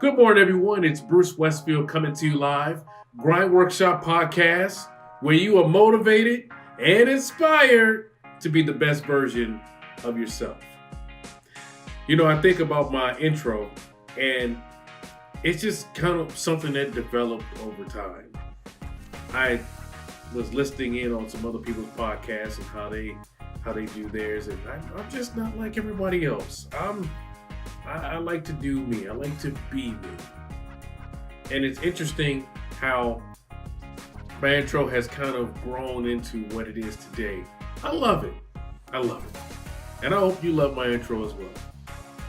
Good morning, everyone. It's Bruce Westfield coming to you live. Grind Workshop Podcast, where you are motivated and inspired to be the best version of yourself. You know, I think about my intro, and it's just kind of something that developed over time. I was listening in on some other people's podcasts and how they do theirs, and I'm just not like everybody else. I like to do me. I like to be me. And it's interesting how my intro has kind of grown into what it is today. I love it. I love it. And I hope you love my intro as well.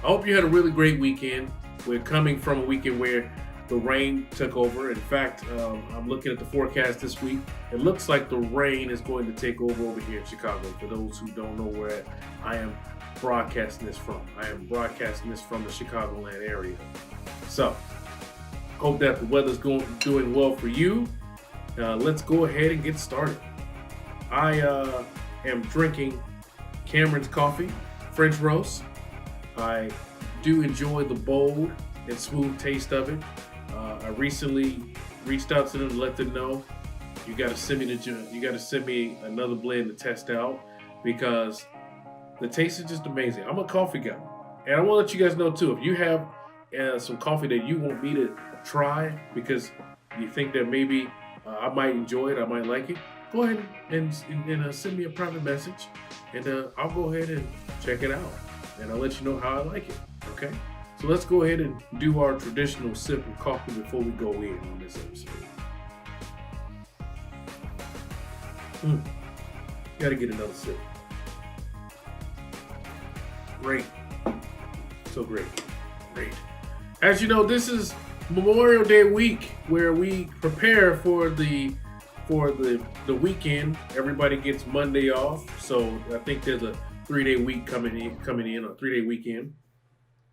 I hope you had a really great weekend. We're coming from a weekend where the rain took over. In fact, I'm looking at the forecast this week. It looks like the rain is going to take over here in Chicago. For those who don't know where I am broadcasting this from. I am broadcasting this from the Chicagoland area. So, hope that the weather's doing well for you. Let's go ahead and get started. I am drinking Cameron's coffee, French roast. I do enjoy the bold and smooth taste of it. I recently reached out to them to let them know you got to send me another blend to test out because the taste is just amazing. I'm a coffee guy. And I want to let you guys know too, if you have some coffee that you want me to try because you think that maybe I might enjoy it, I might like it, go ahead and send me a private message and I'll go ahead and check it out. And I'll let you know how I like it, okay? So let's go ahead and do our traditional sip of coffee before we go in on this episode. Gotta get another sip. Great. So great. As you know, this is Memorial Day week where we prepare for the weekend. Everybody gets Monday off. So I think there's a 3-day week coming in, or 3-day weekend.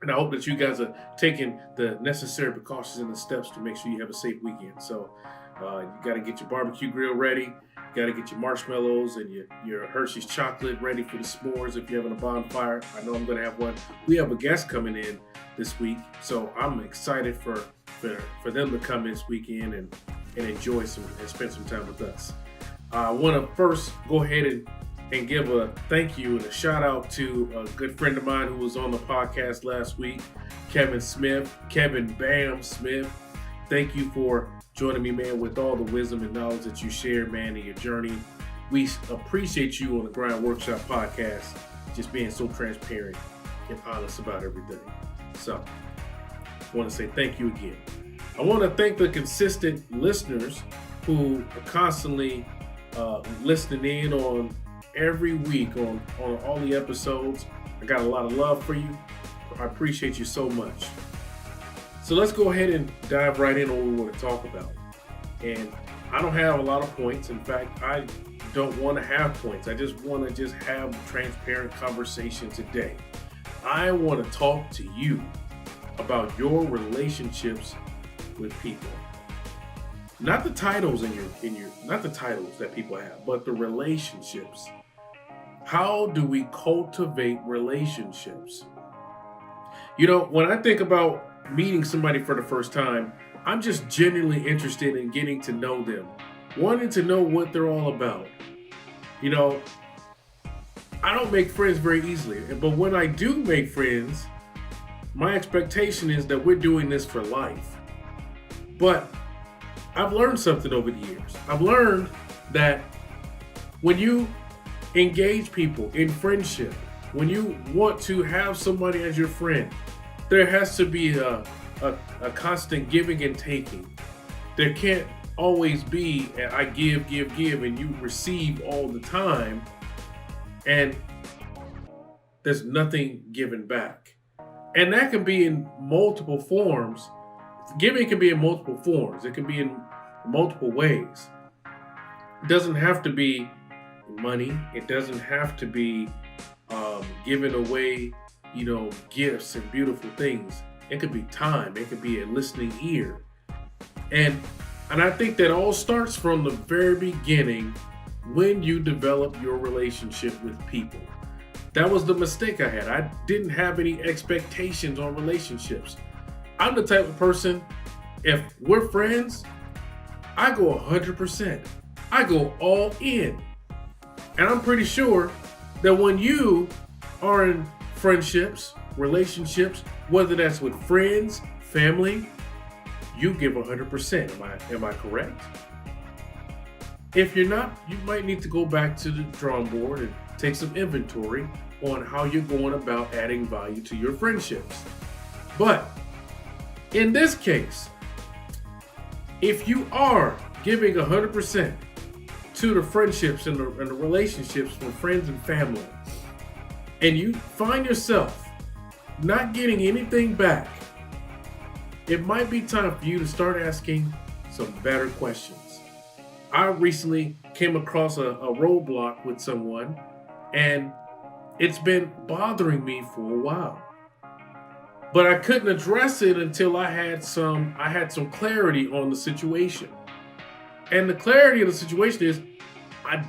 And I hope that you guys are taking the necessary precautions and the steps to make sure you have a safe weekend. So you got to get your barbecue grill ready. You got to get your marshmallows and your Hershey's chocolate ready for the s'mores if you're having a bonfire. I know I'm going to have one. We have a guest coming in this week, so I'm excited for them to come this weekend and enjoy and spend some time with us. I want to first go ahead and give a thank you and a shout out to a good friend of mine who was on the podcast last week, Kevin Bam Smith. Thank you for joining me, man, with all the wisdom and knowledge that you shared, man, in your journey. We appreciate you on the Grind Workshop podcast, just being so transparent and honest about everything. So, I want to say thank you again. I want to thank the consistent listeners who are constantly listening in on every week on all the episodes. I got a lot of love for you. I appreciate you so much. So let's go ahead and dive right in on what we want to talk about. And I don't have a lot of points. In fact, I don't want to have points. I just want to have transparent conversation today. I want to talk to you about your relationships with people. Not the titles not the titles that people have, but the relationships. How do we cultivate relationships? You know, when I think about meeting somebody for the first time, I'm just genuinely interested in getting to know them, wanting to know what they're all about. You know, I don't make friends very easily, but when I do make friends, my expectation is that we're doing this for life. But I've learned something over the years. I've learned that when you engage people in friendship, when you want to have somebody as your friend, there has to be a constant giving and taking. There can't always be I give, and you receive all the time, and there's nothing given back. And that can be in multiple forms. Giving can be in multiple forms. It can be in multiple ways. It doesn't have to be money. It doesn't have to be giving away, gifts and beautiful things. It could be time. It could be a listening ear. And I think that all starts from the very beginning when you develop your relationship with people. That was the mistake I had. I didn't have any expectations on relationships. I'm the type of person, if we're friends, I go 100%. I go all in. And I'm pretty sure that when you are in friendships, relationships, whether that's with friends, family, you give 100%. Am I correct? If you're not, you might need to go back to the drawing board and take some inventory on how you're going about adding value to your friendships. But in this case, if you are giving 100% to the friendships and the relationships with friends and family, and you find yourself not getting anything back, it might be time for you to start asking some better questions. I recently came across a roadblock with someone, and it's been bothering me for a while. But I couldn't address it until I had some clarity on the situation. And the clarity of the situation is I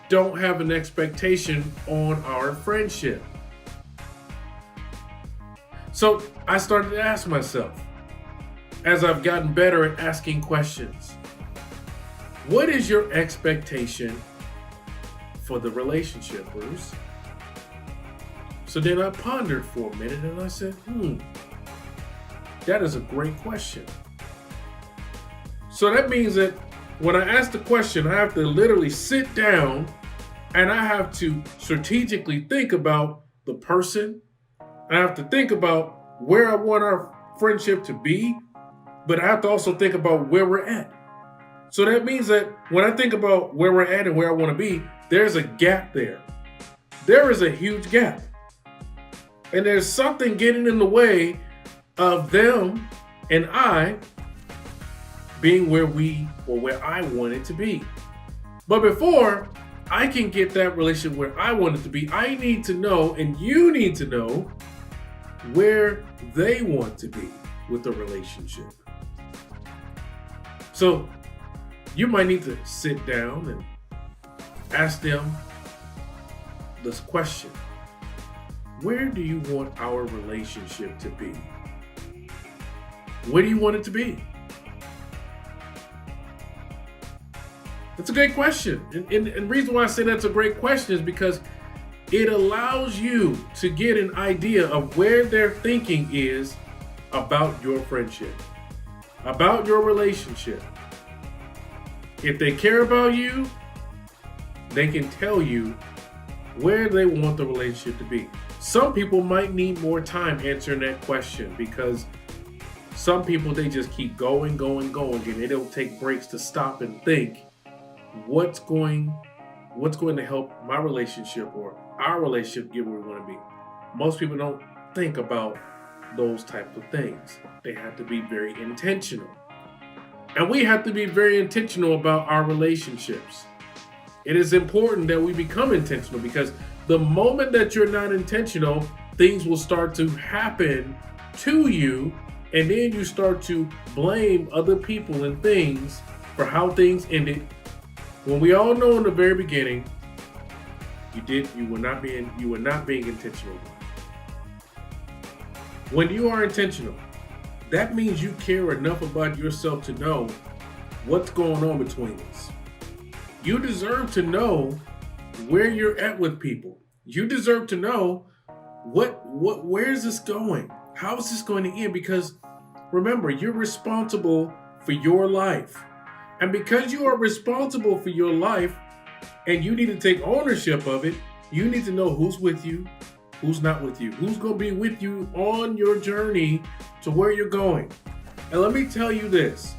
don't have an expectation on our friendship. So I started to ask myself, as I've gotten better at asking questions, what is your expectation for the relationship, Bruce? So then I pondered for a minute and I said, that is a great question. So that means that when I ask the question, I have to literally sit down and I have to strategically think about the person. I have to think about where I want our friendship to be, but I have to also think about where we're at. So that means that when I think about where we're at and where I want to be, there's a gap there. There is a huge gap. And there's something getting in the way of them and I being where I want it to be. But before I can get that relationship where I want it to be, I need to know, and you need to know, where they want to be with the relationship. So you might need to sit down and ask them this question. Where do you want our relationship to be? Where do you want it to be? That's a great question. And the reason why I say that's a great question is because it allows you to get an idea of where their thinking is about your friendship, about your relationship. If they care about you, they can tell you where they want the relationship to be. Some people might need more time answering that question because some people, they just keep going, and they don't take breaks to stop and think what's going to help my relationship or our relationship get where we want to be. Most people don't think about those types of things. They have to be very intentional. And we have to be very intentional about our relationships. It is important that we become intentional because the moment that you're not intentional, things will start to happen to you, and then you start to blame other people and things for how things ended. When we all know in the very beginning, you were not being intentional. When you are intentional, that means you care enough about yourself to know what's going on between us. You deserve to know where you're at with people. You deserve to know where is this going? How is this going to end? Because remember, you're responsible for your life. And because you are responsible for your life and you need to take ownership of it, you need to know who's with you, who's not with you, who's going to be with you on your journey to where you're going. And let me tell you this,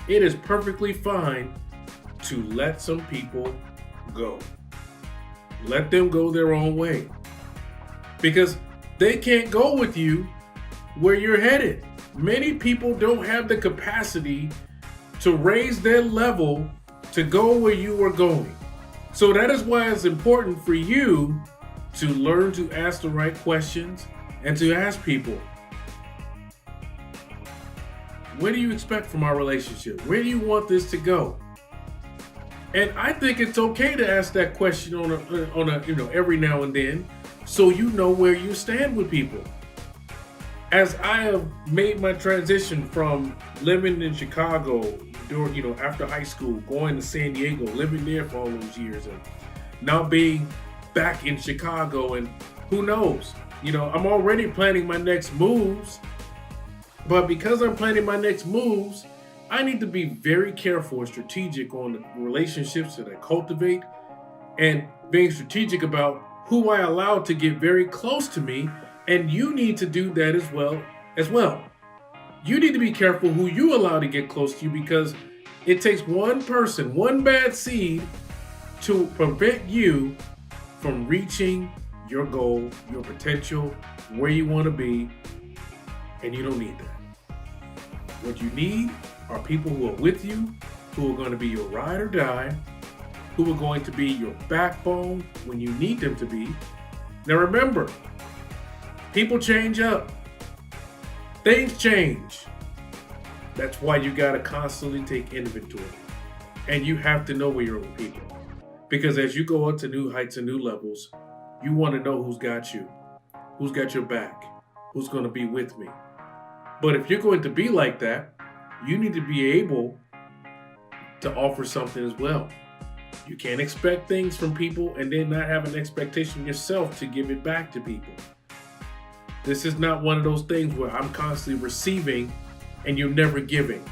it is perfectly fine to let some people go. Let them go their own way. Because they can't go with you where you're headed. Many people don't have the capacity to raise their level to go where you are going. So that is why it's important for you to learn to ask the right questions and to ask people, what do you expect from our relationship? Where do you want this to go? And I think it's okay to ask that question on a every now and then, so you know where you stand with people. As I have made my transition from living in Chicago during, after high school, going to San Diego, living there for all those years, and now being back in Chicago, and who knows, I'm already planning my next moves. But because I'm planning my next moves, I need to be very careful and strategic on the relationships that I cultivate, and being strategic about who I allow to get very close to me. And you need to do that as well. You need to be careful who you allow to get close to you, because it takes one person, one bad seed, to prevent you from reaching your goal, your potential, where you want to be. And you don't need that. What you need are people who are with you, who are going to be your ride or die, who are going to be your backbone when you need them to be. Now remember, people change up. Things change. That's why you got to constantly take inventory. And you have to know where you're with people. Because as you go up to new heights and new levels, you want to know who's got you, who's got your back, who's going to be with me. But if you're going to be like that, you need to be able to offer something as well. You can't expect things from people and then not have an expectation yourself to give it back to people. This is not one of those things where I'm constantly receiving and you're never giving.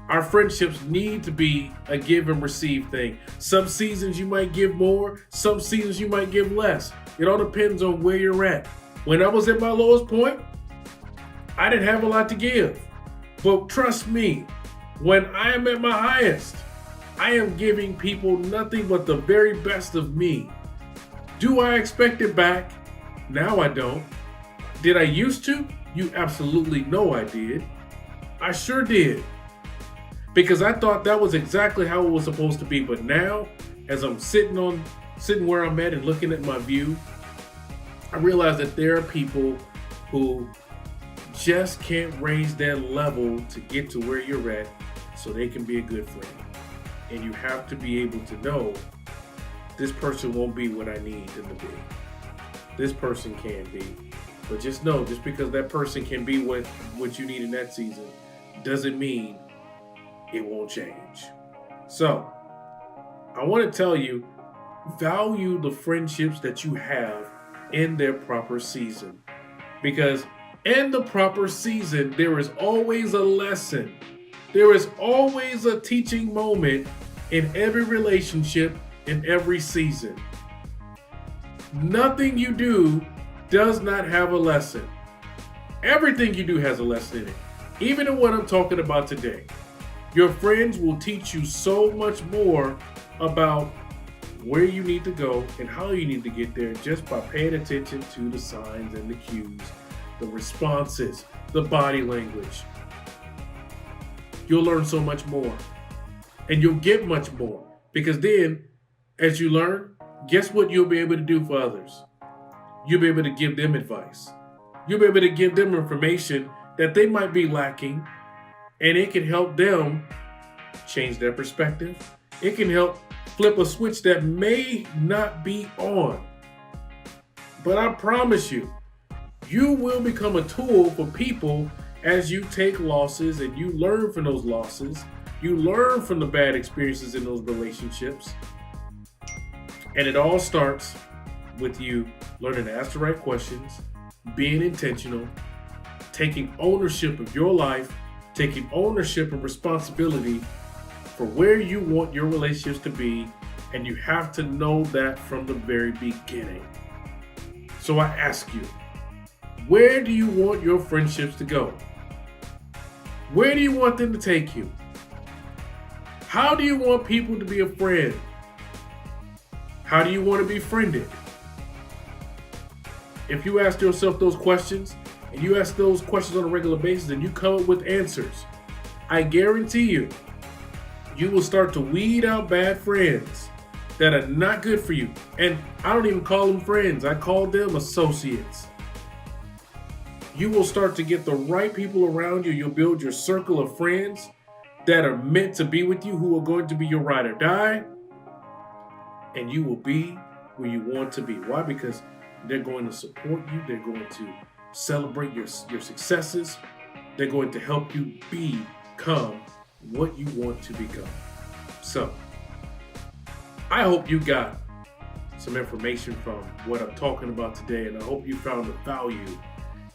Our friendships need to be a give and receive thing. Some seasons you might give more, some seasons you might give less. It all depends on where you're at. When I was at my lowest point, I didn't have a lot to give. But trust me, when I am at my highest, I am giving people nothing but the very best of me. Do I expect it back? Now I don't. Did I used to? You absolutely know I did. I sure did. Because I thought that was exactly how it was supposed to be. But now, as I'm sitting where I'm at and looking at my view, I realize that there are people who just can't raise their level to get to where you're at so they can be a good friend. And you have to be able to know this person won't be what I need them to be. This person can be. But just know, just because that person can be what you need in that season doesn't mean it won't change. So, I want to tell you, value the friendships that you have in their proper season. Because in the proper season, there is always a lesson. There is always a teaching moment in every relationship, in every season. Nothing you do does not have a lesson. Everything you do has a lesson in it. Even in what I'm talking about today. Your friends will teach you so much more about where you need to go and how you need to get there just by paying attention to the signs and the cues, the responses, the body language. You'll learn so much more. And you'll get much more. Because then, as you learn, guess what you'll be able to do for others? You'll be able to give them advice. You'll be able to give them information that they might be lacking, and it can help them change their perspective. It can help flip a switch that may not be on. But I promise you, you will become a tool for people as you take losses and you learn from those losses. You learn from the bad experiences in those relationships. And it all starts with you learning to ask the right questions, being intentional, taking ownership of your life, taking ownership and responsibility for where you want your relationships to be, and you have to know that from the very beginning. So I ask you, where do you want your friendships to go? Where do you want them to take you? How do you want people to be a friend? How do you want to be friended? If you ask yourself those questions, and you ask those questions on a regular basis, and you come up with answers, I guarantee you, you will start to weed out bad friends that are not good for you. And I don't even call them friends. I call them associates. You will start to get the right people around you. You'll build your circle of friends that are meant to be with you, who are going to be your ride or die. And you will be where you want to be. Why? Because they're going to support you. They're going to celebrate your successes. They're going to help you become what you want to become. So, I hope you got some information from what I'm talking about today, and I hope you found the value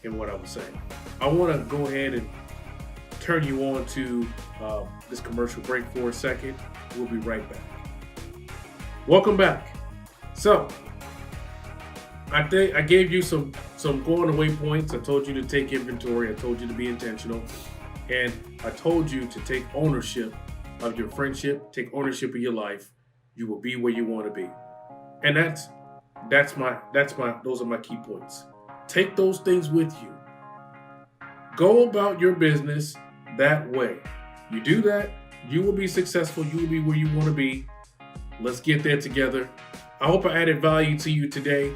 in what I was saying. I want to go ahead and turn you on to this commercial break for a second. We'll be right back. Welcome back. So, I gave you some going away points. I told you to take inventory. I told you to be intentional. And I told you to take ownership of your friendship, take ownership of your life. You will be where you want to be. And those are my key points. Take those things with you. Go about your business that way. You do that, you will be successful. You will be where you want to be. Let's get there together. I hope I added value to you today.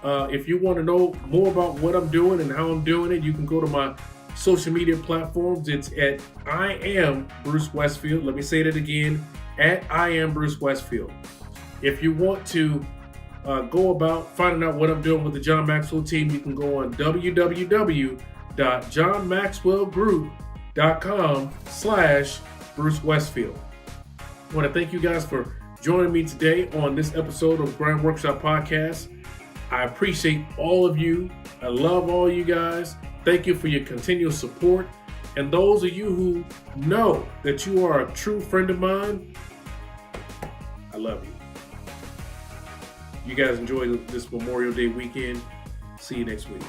If you want to know more about what I'm doing and how I'm doing it, you can go to my social media platforms. It's at I am Bruce Westfield. Let me say that again, at I am Bruce Westfield. If you want to go about finding out what I'm doing with the John Maxwell team, you can go on www.johnmaxwellgroup.com/Bruce Westfield. I want to thank you guys for joining me today on this episode of Grind Workshop Podcast. I appreciate all of you. I love all you guys. Thank you for your continual support. And those of you who know that you are a true friend of mine, I love you. You guys enjoy this Memorial Day weekend. See you next week.